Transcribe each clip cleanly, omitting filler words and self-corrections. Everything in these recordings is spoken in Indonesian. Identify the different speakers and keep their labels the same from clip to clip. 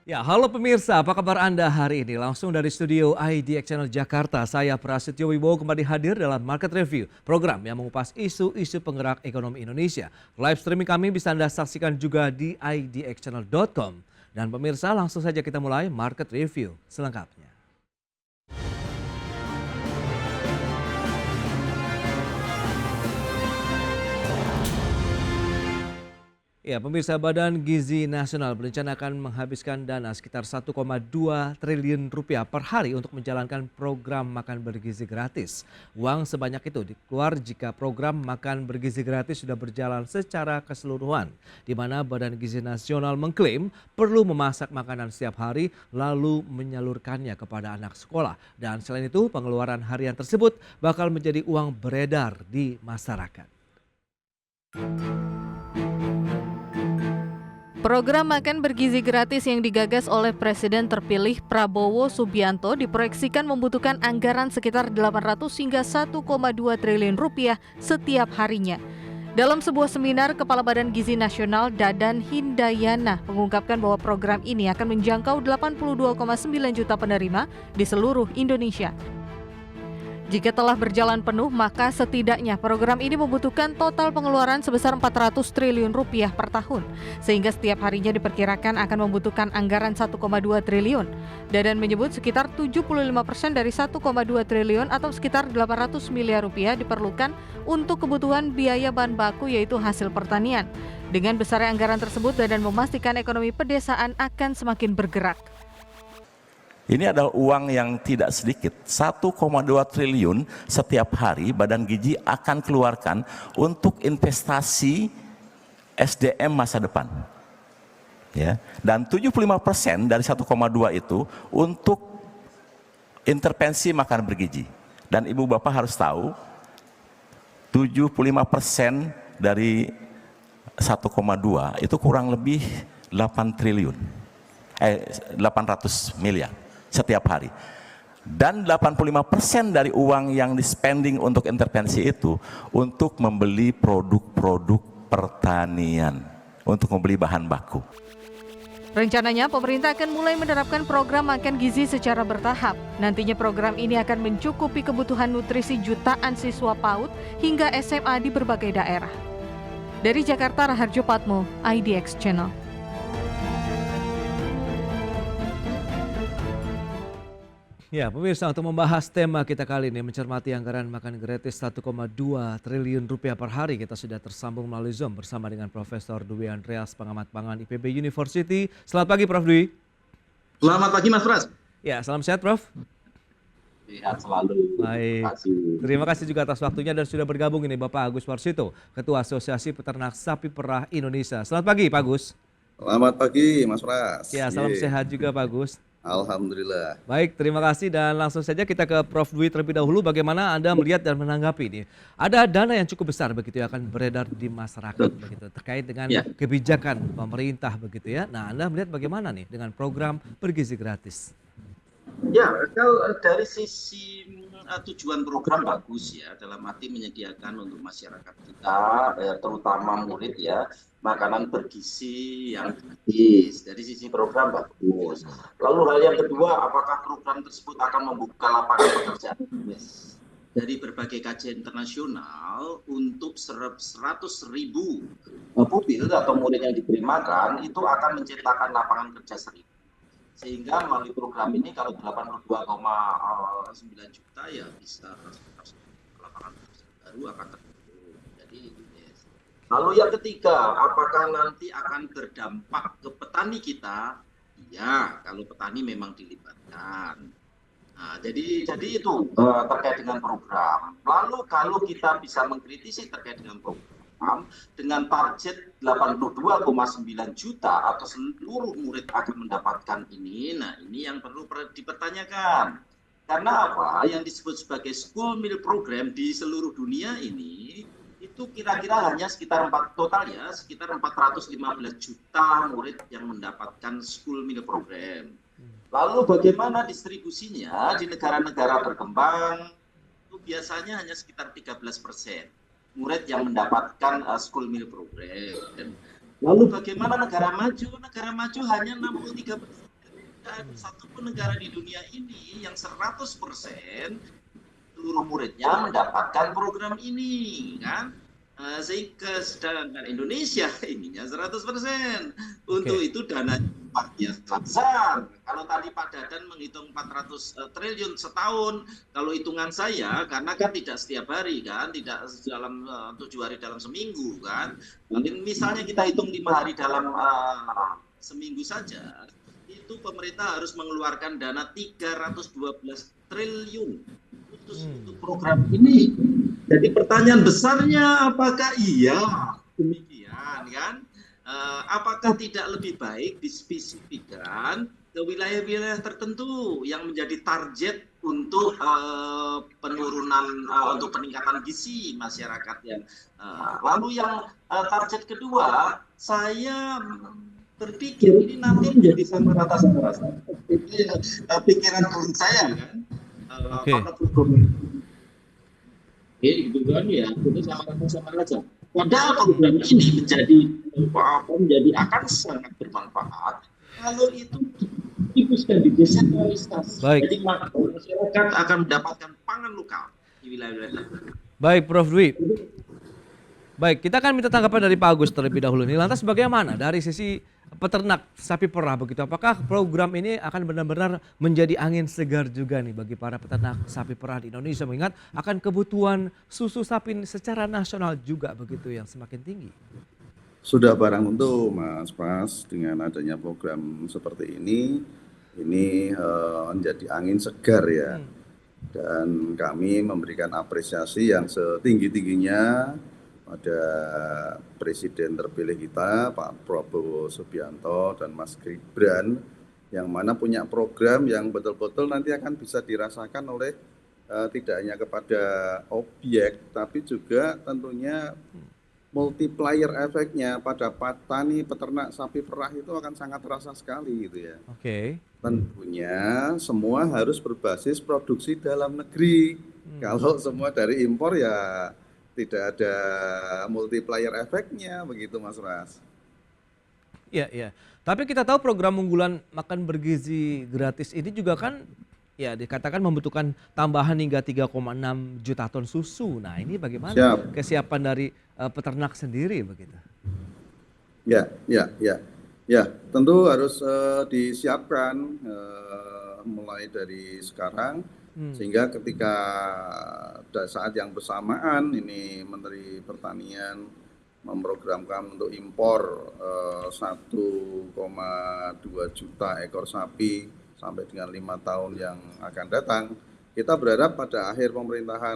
Speaker 1: Ya, halo pemirsa, apa kabar Anda hari ini? Langsung dari studio IDX Channel Jakarta, saya Prasetyo Wibowo kembali hadir dalam Market Review, program yang mengupas isu-isu penggerak ekonomi Indonesia. Live streaming kami bisa Anda saksikan juga di idxchannel.com. Dan pemirsa, langsung saja kita mulai Market Review selengkapnya. Ya, pemirsa, Badan Gizi Nasional berencana akan menghabiskan dana sekitar 1,2 triliun rupiah per hari untuk menjalankan program makan bergizi gratis. Uang sebanyak itu dikeluar jika program makan bergizi gratis sudah berjalan secara keseluruhan, di mana Badan Gizi Nasional mengklaim perlu memasak makanan setiap hari lalu menyalurkannya kepada anak sekolah. Dan selain itu, pengeluaran harian tersebut bakal menjadi uang beredar di masyarakat.
Speaker 2: Program makan bergizi gratis yang digagas oleh Presiden terpilih Prabowo Subianto diproyeksikan membutuhkan anggaran sekitar 800 hingga 1,2 triliun rupiah setiap harinya. Dalam sebuah seminar, Kepala Badan Gizi Nasional Dadan Hindayana mengungkapkan bahwa program ini akan menjangkau 82,9 juta penerima di seluruh Indonesia. Jika telah berjalan penuh, maka setidaknya program ini membutuhkan total pengeluaran sebesar 400 triliun rupiah per tahun, sehingga setiap harinya diperkirakan akan membutuhkan anggaran 1,2 triliun. Dadan menyebut sekitar 75% dari 1,2 triliun atau sekitar 800 miliar rupiah diperlukan untuk kebutuhan biaya bahan baku yaitu hasil pertanian. Dengan besarnya anggaran tersebut, Dadan memastikan ekonomi pedesaan akan semakin bergerak.
Speaker 3: Ini adalah uang yang tidak sedikit, 1,2 triliun setiap hari Badan Gizi akan keluarkan untuk investasi SDM masa depan. Ya, dan 75% dari 1,2 itu untuk intervensi makanan bergizi. Dan Ibu Bapak harus tahu, 75% dari 1,2 itu kurang lebih 800 miliar. Setiap hari. Dan 85% dari uang yang di-spending untuk intervensi itu untuk membeli produk-produk pertanian, untuk membeli bahan baku.
Speaker 2: Rencananya pemerintah akan mulai menerapkan program makan gizi secara bertahap. Nantinya program ini akan mencukupi kebutuhan nutrisi jutaan siswa PAUD hingga SMA di berbagai daerah. Dari Jakarta, Raharjo Patmo, IDX Channel.
Speaker 1: Ya, pemirsa, untuk membahas tema kita kali ini mencermati anggaran makan gratis 1,2 triliun rupiah per hari, kita sudah tersambung melalui Zoom bersama dengan Profesor Dwi Andreas, pengamat pangan IPB University. Selamat pagi, Prof. Dwi.
Speaker 4: Selamat pagi, Mas Pras.
Speaker 1: Ya, salam sehat, Prof.
Speaker 4: Sehat selalu.
Speaker 1: Baik. Terima kasih juga atas waktunya dan sudah bergabung ini Bapak Agus Warsito, Ketua Asosiasi Peternak Sapi Perah Indonesia. Selamat pagi, Pak Agus.
Speaker 4: Selamat pagi, Mas Pras.
Speaker 1: Ya, salam sehat juga, Pak Agus.
Speaker 4: Alhamdulillah.
Speaker 1: Baik, terima kasih dan langsung saja kita ke Prof. Dwi terlebih dahulu. Bagaimana Anda melihat dan menanggapi ini? Ada dana yang cukup besar begitu ya akan beredar di masyarakat begitu terkait dengan kebijakan pemerintah begitu ya. Nah, Anda melihat bagaimana nih dengan program bergizi gratis?
Speaker 5: Ya, kalau dari sisi tujuan program bagus ya, dalam arti menyediakan untuk masyarakat kita, terutama murid ya, makanan bergizi yang gratis. Dari sisi program bagus. Lalu hal yang kedua, apakah program tersebut akan membuka lapangan pekerjaan? Yes. Dari berbagai kajian internasional, untuk 100.000 pupil atau murid yang diberi makan, itu akan menciptakan lapangan kerja 1.000. Sehingga melalui program ini kalau 82,9 juta ya bisa lapangan kerja baru akan terbentuk. Jadi yes. Lalu yang ketiga, apakah nanti akan berdampak ke petani kita? Iya, kalau petani memang dilibatkan. Nah, jadi itu terkait dengan program. Lalu kalau kita bisa mengkritisi terkait dengan program dengan target 82,9 juta atau seluruh murid akan mendapatkan ini, nah ini yang perlu dipertanyakan. Karena apa? Yang disebut sebagai school meal program di seluruh dunia ini, itu kira-kira hanya sekitar sekitar 415 juta murid yang mendapatkan school meal program. Lalu bagaimana distribusinya di negara-negara berkembang? Itu biasanya hanya sekitar 13%. Murid yang mendapatkan school meal program. Lalu bagaimana negara maju? Negara maju hanya 63%. tidak ada satupun negara di dunia ini yang 100% seluruh muridnya mendapatkan program ini, kan? Sehingga sedangkan Indonesia ininya 100%. Untuk itu dananya luar biasa besar. Kalau tadi Pak Dadan menghitung 400 triliun setahun, kalau hitungan saya, karena kan tidak setiap hari kan, tidak dalam 7 hari dalam seminggu kan. Mungkin misalnya kita hitung 5 hari dalam seminggu saja, itu pemerintah harus mengeluarkan dana 312 triliun untuk program ini. Jadi pertanyaan besarnya, apakah iya demikian kan? Apakah tidak lebih baik dispesifikkan ke wilayah-wilayah tertentu yang menjadi target untuk penurunan untuk peningkatan gizi masyarakat yang lalu yang target kedua, saya berpikir ini nanti menjadi sama rata. Ini pikiran saya kan. Apakah program gitu kan ya, itu sama aja. Padahal program ini menjadi akan sangat bermanfaat kalau itu dipuskan di desentralisasi. Jadi masyarakat akan mendapatkan pangan lokal di wilayah-wilayah tertentu.
Speaker 1: Baik, Prof. Dwi. Baik, kita akan minta tanggapan dari Pak Agus terlebih dahulu nih. Lantas bagaimana dari sisi peternak sapi perah begitu? Apakah program ini akan benar-benar menjadi angin segar juga nih bagi para peternak sapi perah di Indonesia, mengingat akan kebutuhan susu sapi secara nasional juga begitu yang semakin tinggi?
Speaker 4: Sudah barang tentu Mas Pras, dengan adanya program seperti ini menjadi angin segar ya. Dan kami memberikan apresiasi yang setinggi-tingginya pada Presiden terpilih kita, Pak Prabowo Subianto dan Mas Gibran, yang mana punya program yang betul-betul nanti akan bisa dirasakan oleh tidak hanya kepada objek, tapi juga tentunya multiplier efeknya pada petani peternak sapi perah itu akan sangat terasa sekali gitu ya.
Speaker 1: Oke.
Speaker 4: Tentunya semua harus berbasis produksi dalam negeri. Kalau semua dari impor ya tidak ada multiplier efeknya begitu Mas Ras.
Speaker 1: Iya, iya. Tapi kita tahu program unggulan makan bergizi gratis ini juga kan ya dikatakan membutuhkan tambahan hingga 3,6 juta ton susu. Nah, ini bagaimana kesiapan dari peternak sendiri begitu?
Speaker 4: Ya, tentu harus disiapkan mulai dari sekarang. Sehingga ketika saat yang bersamaan ini Menteri Pertanian memprogramkan untuk impor 1,2 juta ekor sapi sampai dengan 5 tahun yang akan datang, kita berharap pada akhir pemerintahan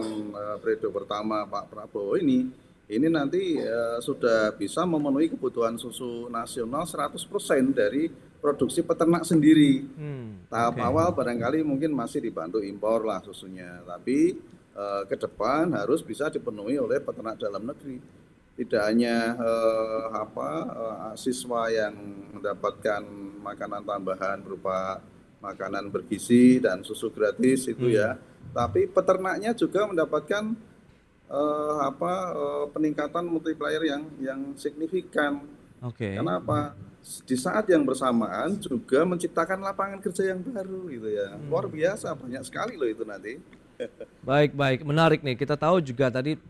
Speaker 4: periode pertama Pak Prabowo ini nanti sudah bisa memenuhi kebutuhan susu nasional 100% dari produksi peternak sendiri. Tahap awal barangkali mungkin masih dibantu impor lah susunya, tapi ke depan harus bisa dipenuhi oleh peternak dalam negeri. Tidak hanya siswa yang mendapatkan makanan tambahan berupa makanan bergizi dan susu gratis itu ya, tapi peternaknya juga mendapatkan peningkatan multiplier yang signifikan. Kenapa? Di saat yang bersamaan juga menciptakan lapangan kerja yang baru gitu ya. Luar biasa, banyak sekali loh itu nanti.
Speaker 1: Baik, menarik nih. Kita tahu juga tadi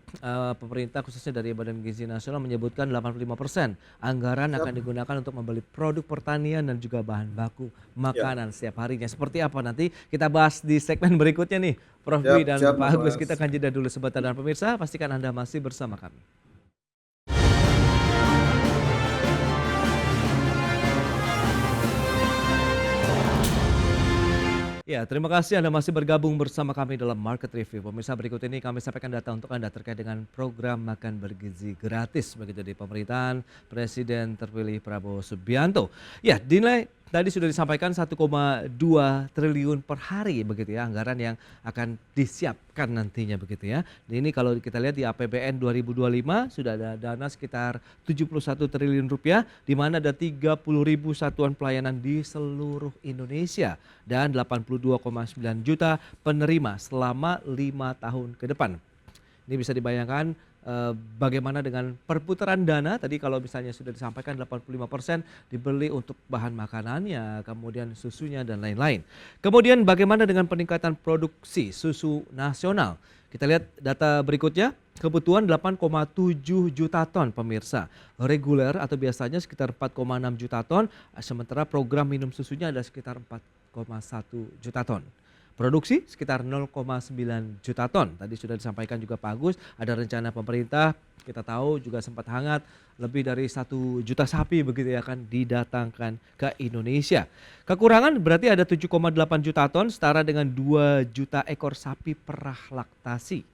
Speaker 1: pemerintah khususnya dari Badan Gizi Nasional menyebutkan 85% anggaran akan digunakan untuk membeli produk pertanian dan juga bahan baku makanan setiap harinya. Seperti apa nanti kita bahas di segmen berikutnya nih, Prof. Dwi dan Pak Agus. Kita akan jeda dulu sebentar, dan pemirsa pastikan Anda masih bersama kami. Ya, terima kasih Anda masih bergabung bersama kami dalam Market Review. Pemirsa, berikut ini kami sampaikan data untuk Anda terkait dengan program makan bergizi gratis begitu di pemerintahan Presiden terpilih Prabowo Subianto. Ya, dinilai tadi sudah disampaikan 1,2 triliun per hari begitu ya anggaran yang akan disiapkan nantinya begitu ya. Dan ini kalau kita lihat di APBN 2025 sudah ada dana sekitar 71 triliun rupiah, di mana ada 30.000 satuan pelayanan di seluruh Indonesia dan 82,9 juta penerima selama 5 tahun ke depan. Ini bisa dibayangkan bagaimana dengan perputaran dana? Tadi kalau misalnya sudah disampaikan 85% dibeli untuk bahan makanannya, kemudian susunya dan lain-lain. Kemudian bagaimana dengan peningkatan produksi susu nasional? Kita lihat data berikutnya, kebutuhan 8,7 juta ton pemirsa. Reguler atau biasanya sekitar 4,6 juta ton, sementara program minum susunya ada sekitar 4,1 juta ton. Produksi sekitar 0,9 juta ton. Tadi sudah disampaikan juga Pak Agus, ada rencana pemerintah, kita tahu juga sempat hangat, lebih dari 1 juta sapi begitu ya akan didatangkan ke Indonesia. Kekurangan berarti ada 7,8 juta ton, setara dengan 2 juta ekor sapi perah laktasi.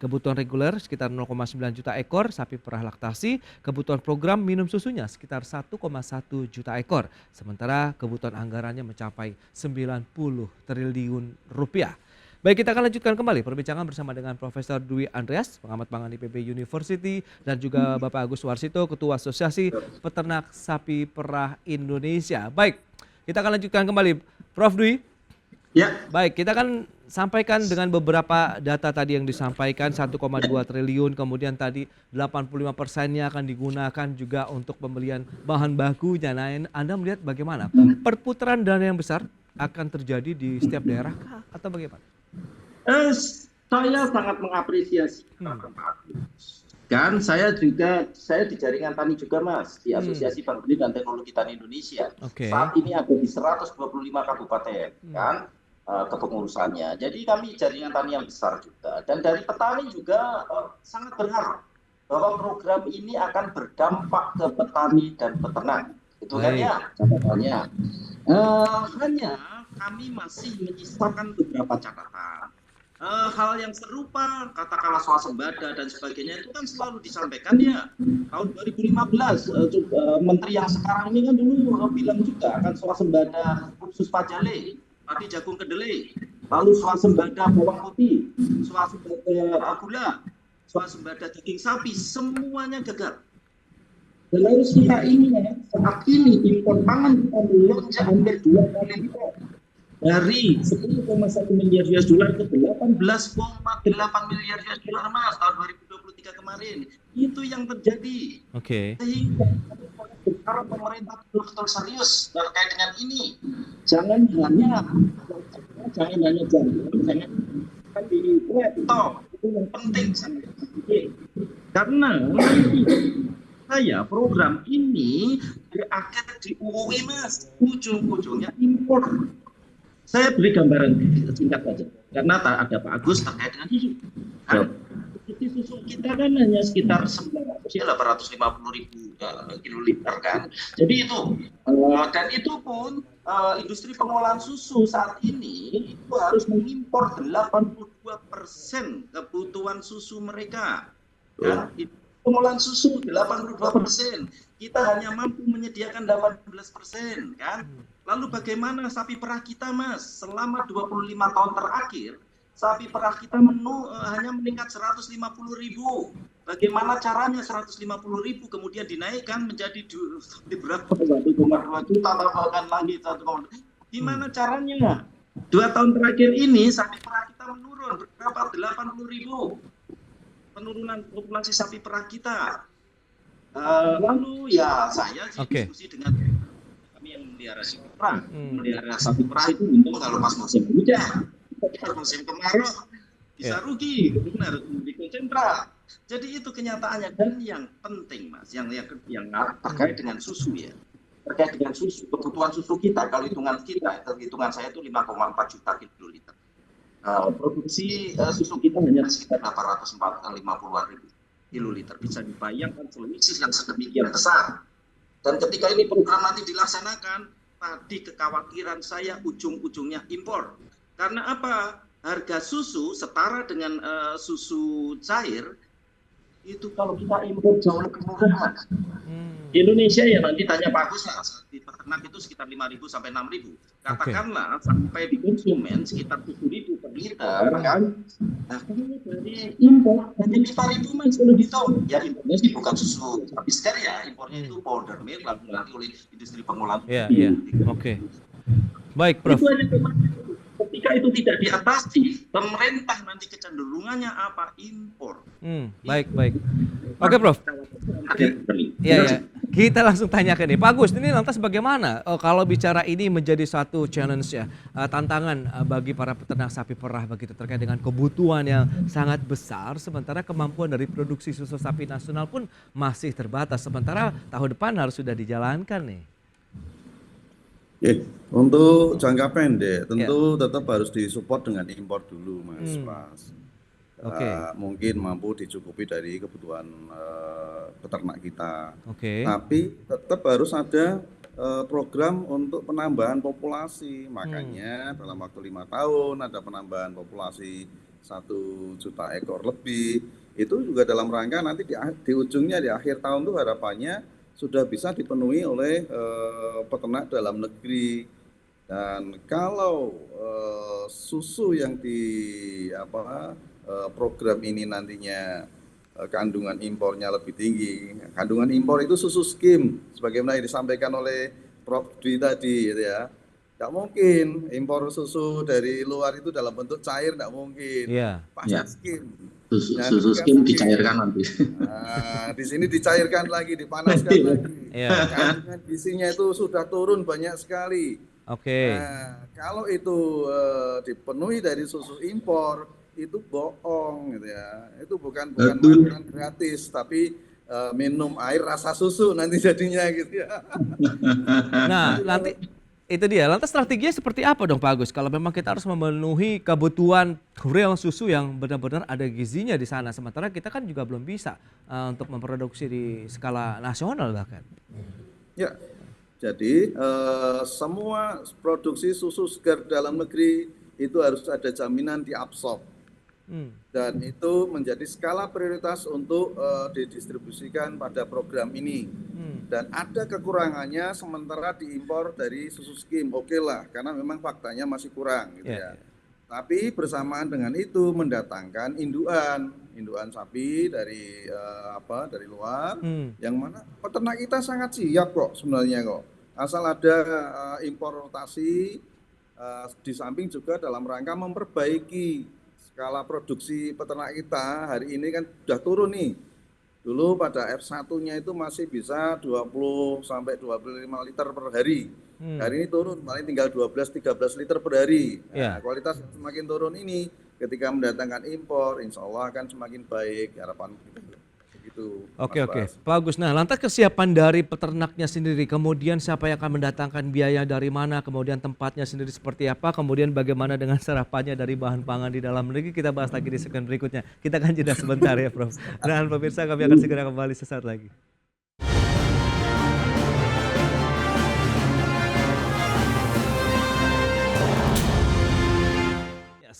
Speaker 1: Kebutuhan reguler sekitar 0,9 juta ekor sapi perah laktasi, kebutuhan program minum susunya sekitar 1,1 juta ekor. Sementara kebutuhan anggarannya mencapai 90 triliun rupiah. Baik, kita akan lanjutkan kembali perbincangan bersama dengan Profesor Dwi Andreas, pengamat pangan IPB University, dan juga Bapak Agus Warsito, Ketua Asosiasi Peternak Sapi Perah Indonesia. Baik, kita akan lanjutkan kembali. Prof. Dwi.
Speaker 5: Ya.
Speaker 1: Baik, kita akan sampaikan dengan beberapa data tadi yang disampaikan 1,2 triliun, kemudian tadi 85%-nya akan digunakan juga untuk pembelian bahan bakunya. Nah, Anda melihat bagaimana? Perputaran dana yang besar akan terjadi di setiap daerah kah? Atau bagaimana?
Speaker 5: Saya sangat mengapresiasi kan saya di jaringan tani juga Mas, di Asosiasi Bank Benih dan Teknologi Tani Indonesia. Saat ini ada di 125 kabupaten kan kepengurusannya. Jadi kami jaringan tani yang besar juga, dan dari petani juga sangat berharap bahwa program ini akan berdampak ke petani dan peternak. Itu kan ya catatannya. Hanya kami masih menyisakan beberapa catatan. Hal yang serupa, katakanlah swasembada dan sebagainya itu kan selalu disampaikan ya. Tahun 2015, menteri yang sekarang ini kan dulu bilang juga kan swasembada khusus pajale, padi jagung kedelai, lalu swasembada bawang putih, swasembada gula, swasembada daging sapi, semuanya gagal. Dan harus kita ingat saat ini impor pangan kita melonjak hampir 2 kali lipat. Dari 10,1 miliar US dollar ke 18,8 miliar US dollar Mas tahun 2023 kemarin. Itu yang terjadi. Sehingga sekarang pemerintah betul-betul serius terkait dengan ini. Jangan hanya di laptop, itu yang penting sangat penting. Karena program ini berakhir di UI Mas, ujung-ujungnya impor. Saya beri gambaran singkat saja, karena ada Pak Agus terkait dengan susu. Susu kita kan hanya sekitar 850.000 kiloliter kan. Jadi itu, dan itu pun industri pengolahan susu saat ini itu harus mengimpor 82% kebutuhan susu mereka. Ya, pengolahan susu 82%. Kita hanya mampu menyediakan 18%, kan? Lalu bagaimana sapi perah kita, Mas? Selama 25 tahun terakhir, sapi perah kita hanya meningkat 150.000. Bagaimana caranya 150.000 kemudian dinaikkan menjadi berapa? 1,2 juta, tambahkan lagi 1,2. Gimana caranya? 2 tahun terakhir ini sapi perah kita menurun berapa? 80.000. Penurunan populasi sapi perah kita. Lalu ya saya diskusi dengan kami yang memelihara sapi perah. Memelihara sapi perah itu untung kalau pas musim hujan. Pas musim kemarau bisa rugi, benar, dikoncentrat. Jadi itu kenyataannya. Dan yang penting Mas, yang terkait dengan susu ya. Terkait dengan susu, kebutuhan susu kita, kalau hitungan saya itu 5,4 juta kiloliter. Produksi susu kita hanya sekitar 850-an ribu kiloliter. Bisa dibayangkan selisih yang sedemikian besar. Dan ketika ini program nanti dilaksanakan, tadi kekhawatiran saya ujung-ujungnya impor. Karena apa? Harga susu setara dengan susu cair, itu kalau kita impor jauh lebih murah. Di Indonesia ya nanti tanya Pak Agus lah, di peternak itu sekitar 5.000 sampai 6.000. Katakanlah sampai di konsumen sekitar 7.000 per liter kan. Nah kalau dari impor hanya 5.000 Mas kalau dihitung. Ya impornya sih bukan susu sapi segar ya, impornya itu powder milk lalu nanti oleh industri pengolahan.
Speaker 1: Baik Prof.
Speaker 5: Ketika itu tidak diatasi, pemerintah nanti kecenderungannya apa? Impor.
Speaker 1: Baik. Oke, Prof. Iya, ya. Kita langsung tanyakan nih, Pak Agus, ini lantas bagaimana kalau bicara ini menjadi satu challenge ya, tantangan bagi para peternak sapi perah begitu terkait dengan kebutuhan yang sangat besar, sementara kemampuan dari produksi susu sapi nasional pun masih terbatas, sementara tahun depan harus sudah dijalankan nih.
Speaker 4: Untuk jangka pendek tentu tetap harus disupport dengan impor dulu, Mas Pras. Mungkin mampu dicukupi dari kebutuhan peternak kita. Tapi tetap harus ada program untuk penambahan populasi. Makanya dalam waktu 5 tahun ada penambahan populasi 1 juta ekor lebih. Itu juga dalam rangka nanti di ujungnya di akhir tahun itu harapannya sudah bisa dipenuhi oleh peternak dalam negeri. Dan kalau susu yang program ini nantinya kandungan impornya lebih tinggi. Kandungan impor itu susu skim, sebagaimana yang disampaikan oleh Prof. Dwi tadi, gitu ya. Tidak mungkin impor susu dari luar itu dalam bentuk cair, tidak mungkin. Pasti skim.
Speaker 5: Susu skim dicairkan nanti.
Speaker 4: Nah, di sini dicairkan lagi, dipanaskan lagi. Kandungan gizinya itu sudah turun banyak sekali. Nah, kalau itu dipenuhi dari susu impor, itu bohong gitu ya. Itu bukan makanan gratis, tapi minum air rasa susu nanti jadinya gitu ya.
Speaker 1: Nah, nanti itu dia. Lantas strateginya seperti apa dong Pak Agus? Kalau memang kita harus memenuhi kebutuhan real susu yang benar-benar ada gizinya di sana, sementara kita kan juga belum bisa untuk memproduksi di skala nasional bahkan.
Speaker 4: Ya, jadi semua produksi susu segar dalam negeri itu harus ada jaminan diabsorb. Dan itu menjadi skala prioritas untuk didistribusikan pada program ini. Dan ada kekurangannya sementara diimpor dari susu skim, oke lah, karena memang faktanya masih kurang gitu ya. Tapi bersamaan dengan itu mendatangkan induan sapi dari dari luar, yang mana peternak kita sangat siap kok sebenarnya kok. Asal ada importasi, di samping juga dalam rangka memperbaiki skala produksi peternak kita. Hari ini kan sudah turun nih. Dulu pada F1-nya itu masih bisa 20 sampai 25 liter per hari. Hari ini turun, paling tinggal 12-13 liter per hari. Nah, kualitas semakin turun ini ketika mendatangkan impor, insya Allah akan semakin baik harapan kita. Gitu,
Speaker 1: Oke. Pak Agus, nah lantas kesiapan dari peternaknya sendiri, kemudian siapa yang akan mendatangkan biaya dari mana, kemudian tempatnya sendiri seperti apa, kemudian bagaimana dengan serapannya dari bahan pangan di dalam negeri, kita bahas lagi di segmen berikutnya. Kita akan jeda sebentar ya Prof. Dan pemirsa, kami akan segera kembali sesaat lagi.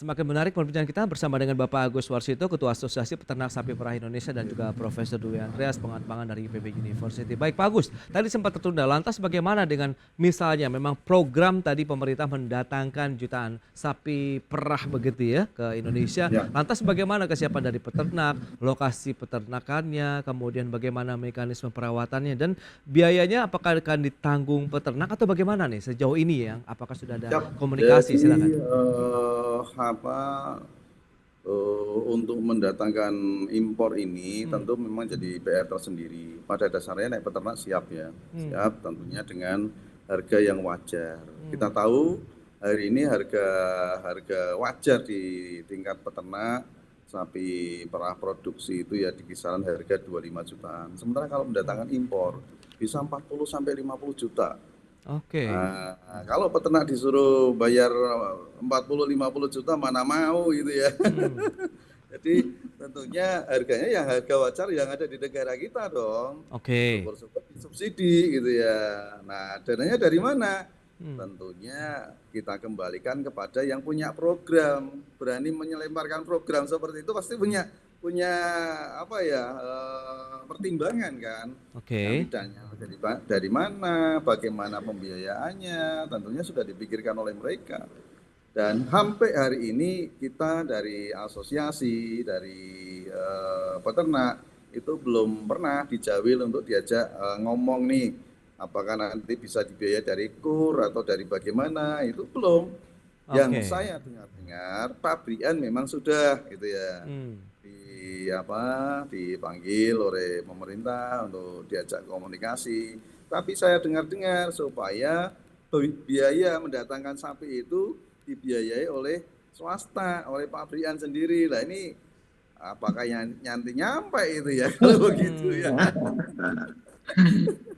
Speaker 1: Semakin menarik perbincangan kita bersama dengan Bapak Agus Warsito, Ketua Asosiasi Peternak Sapi Perah Indonesia, dan juga Profesor Dwi Andreas, pengamat pangan dari IPB University. Baik Pak Agus, tadi sempat tertunda, lantas bagaimana dengan misalnya memang program tadi pemerintah mendatangkan jutaan sapi perah begitu ya ke Indonesia. Lantas bagaimana kesiapan dari peternak, lokasi peternakannya, kemudian bagaimana mekanisme perawatannya, dan biayanya apakah akan ditanggung peternak atau bagaimana nih sejauh ini ya? Apakah sudah ada komunikasi? Silakan.
Speaker 4: Untuk mendatangkan impor ini tentu memang jadi PR tersendiri. Pada dasarnya naik peternak siap ya, siap tentunya dengan harga yang wajar. Kita tahu hari ini harga wajar di tingkat peternak sapi perah produksi itu ya di kisaran harga 25 jutaan. Sementara kalau mendatangkan impor bisa 40 sampai 50 juta. Nah, kalau peternak disuruh bayar 40-50 juta mana mau gitu ya. Jadi tentunya harganya yang harga wajar yang ada di negara kita dong. Syukur-syukur disubsidi gitu ya. Nah, dananya dari mana? Tentunya kita kembalikan kepada yang punya program, berani menyelemparkan program seperti itu pasti punya pertimbangan kan. Dananya dari mana, bagaimana pembiayaannya, tentunya sudah dipikirkan oleh mereka. Dan sampai hari ini kita dari asosiasi, dari peternak itu belum pernah dijawil untuk diajak ngomong nih, apakah nanti bisa dibiayai dari KUR atau dari bagaimana, itu belum. Yang
Speaker 1: Oke.
Speaker 4: saya dengar pabrikan memang sudah gitu ya.
Speaker 1: Hmm.
Speaker 4: Dipanggil oleh pemerintah untuk diajak komunikasi. Tapi saya dengar-dengar supaya biaya mendatangkan sapi itu dibiayai oleh swasta, oleh pabrikan sendiri. Lah ini apakah yang nyampe itu ya kalau begitu ya.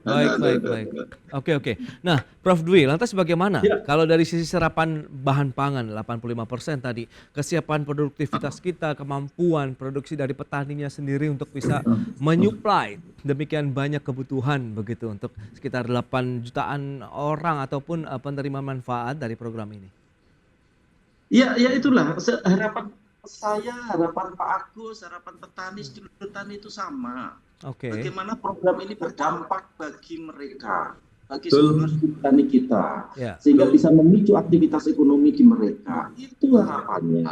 Speaker 1: Baik. Oke. Nah, Prof. Dwi, lantas bagaimana kalau dari sisi serapan bahan pangan 85% tadi, kesiapan produktivitas kita, kemampuan produksi dari petaninya sendiri untuk bisa menyuplai demikian banyak kebutuhan begitu untuk sekitar 8 jutaan orang ataupun penerima manfaat dari program ini?
Speaker 5: Ya itulah harapan saya, harapan Pak Agus, harapan petani, sedulur petani itu sama.
Speaker 1: Oke.
Speaker 5: Bagaimana program ini berdampak bagi mereka, bagi
Speaker 4: Betul.
Speaker 5: seluruh petani kita,
Speaker 1: Ya.
Speaker 5: sehingga bisa memicu aktivitas ekonomi di mereka. Itu harapannya.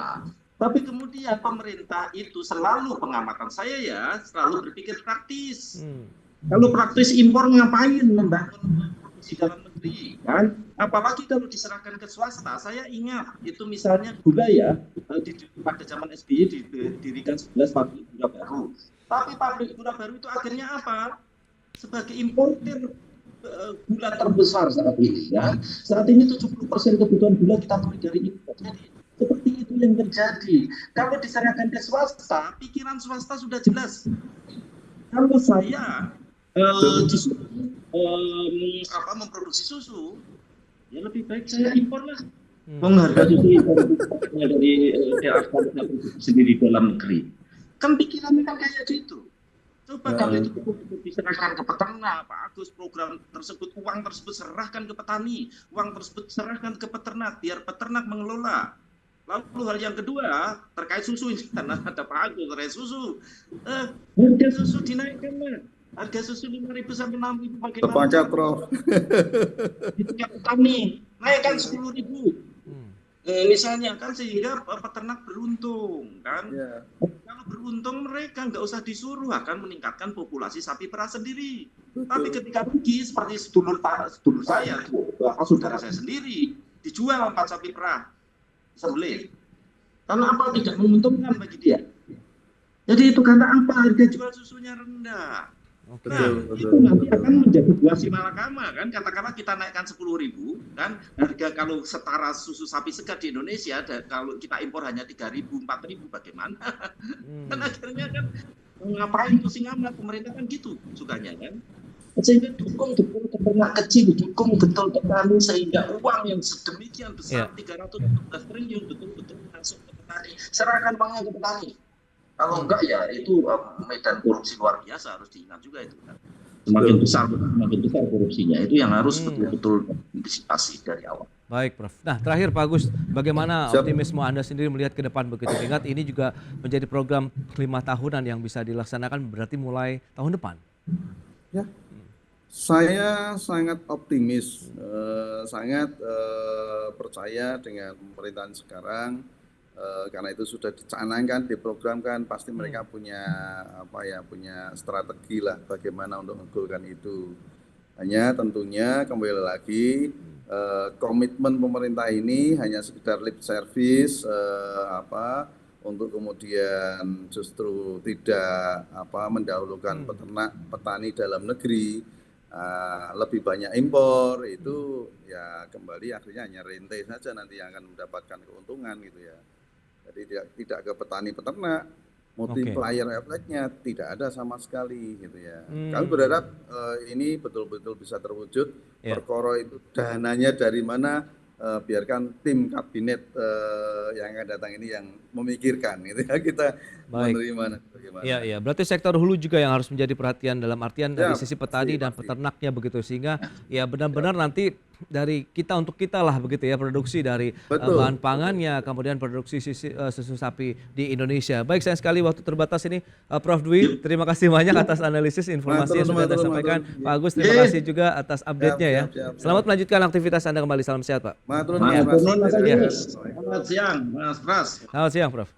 Speaker 5: Tapi kemudian pemerintah itu selalu, pengamatan saya ya, selalu berpikir praktis. Kalau praktis impor ngapain membangun produksi dalam negeri, kan? Apalagi kalau diserahkan ke swasta. Saya ingat itu misalnya gula ya, pada zaman SBY didirikan 11 pabrik gula baru. Tapi pabrik gula baru itu akhirnya apa? Sebagai importir gula terbesar saat ini. Ya. Saat ini 70% kebutuhan gula kita beli dari impor. Jadi seperti itu yang terjadi. Kalau diserahkan ke swasta, pikiran swasta sudah jelas. Kalau saya memproduksi susu, ya lebih baik saya impor lah. Harga susu impor dari sendiri dalam negeri. Kan pikirannya kan kayak gitu. Coba kalau itu diserahkan ke peternak, Pak Agus, program tersebut, uang tersebut serahkan ke petani, uang tersebut serahkan ke peternak, biar peternak mengelola. Lalu hal yang kedua terkait susu ini, karena ada Pak Agus terkait susu, harga susu dinaikkan lah. Harga susu 5.000 sampai 6.000 bagaimana?
Speaker 4: Sepakat, Prof.
Speaker 5: Di tingkat petani naikkan 10.000. Misalnya kan sehingga peternak beruntung kan. Yeah. Kalau beruntung mereka nggak usah disuruh, akan meningkatkan populasi sapi perah sendiri. Tapi ketika rugi seperti sedulur saya, saudara saya sendiri dijual 4 sapi perah sembelih. Karena apa? Tidak menguntungkan bagi dia. Jadi itu karena apa? Harga jual susunya rendah. Itu nanti akan menjadi buah si malakama kan. Katakanlah kita naikkan 10.000 kan, harga kalau setara susu sapi segar di Indonesia kalau kita impor hanya 3.000, 4.000 bagaimana? Kan akhirnya kan ngapain pusing amat, pemerintah kan gitu sukanya kan. Sehingga dukung peternak kecil, dukung betul petani sehingga uang yang sedemikian besar 316 triliun betul-betul masuk ke petani. Serahkan uangnya ke petani. Kalau enggak ya itu medan korupsi luar biasa, harus diingat juga itu kan. Semakin besar korupsinya, itu yang harus betul-betul antisipasi dari awal.
Speaker 1: Baik, Prof. Nah, terakhir Pak Agus, bagaimana optimisme Anda sendiri melihat ke depan begitu? Ingat ini juga menjadi program 5 tahunan yang bisa dilaksanakan berarti mulai tahun depan.
Speaker 4: Ya, saya sangat optimis, sangat percaya dengan pemerintahan sekarang. Karena itu sudah dicanangkan, diprogramkan, pasti mereka punya punya strategi lah bagaimana untuk menggolkan itu. Hanya tentunya kembali lagi komitmen pemerintah ini hanya sekedar lip service untuk kemudian justru tidak mendahulukan peternak petani dalam negeri, lebih banyak impor, itu ya kembali akhirnya hanya rente saja nanti yang akan mendapatkan keuntungan gitu ya. Jadi tidak ke petani peternak, multiplier efeknya tidak ada sama sekali gitu ya. Kami berharap ini betul-betul bisa terwujud. Perkara itu dananya dari mana, biarkan tim kabinet yang akan datang ini yang memikirkan gitu ya, kita menerima bagaimana.
Speaker 1: Iya, berarti sektor hulu juga yang harus menjadi perhatian dalam artian dari sisi petani dan peternaknya begitu, sehingga ya benar-benar nanti dari kita untuk kita lah begitu ya, produksi dari bahan pangannya, kemudian produksi susu sapi di Indonesia. Baik, sayang sekali waktu terbatas ini, Prof. Dwi, terima kasih banyak atas analisis informasi yang sudah Anda sampaikan. Pak Agus, terima kasih juga atas update-nya ya. Selamat melanjutkan aktivitas Anda kembali, salam sehat Pak.
Speaker 5: Selamat siang Mas Pras.
Speaker 1: Selamat siang Prof.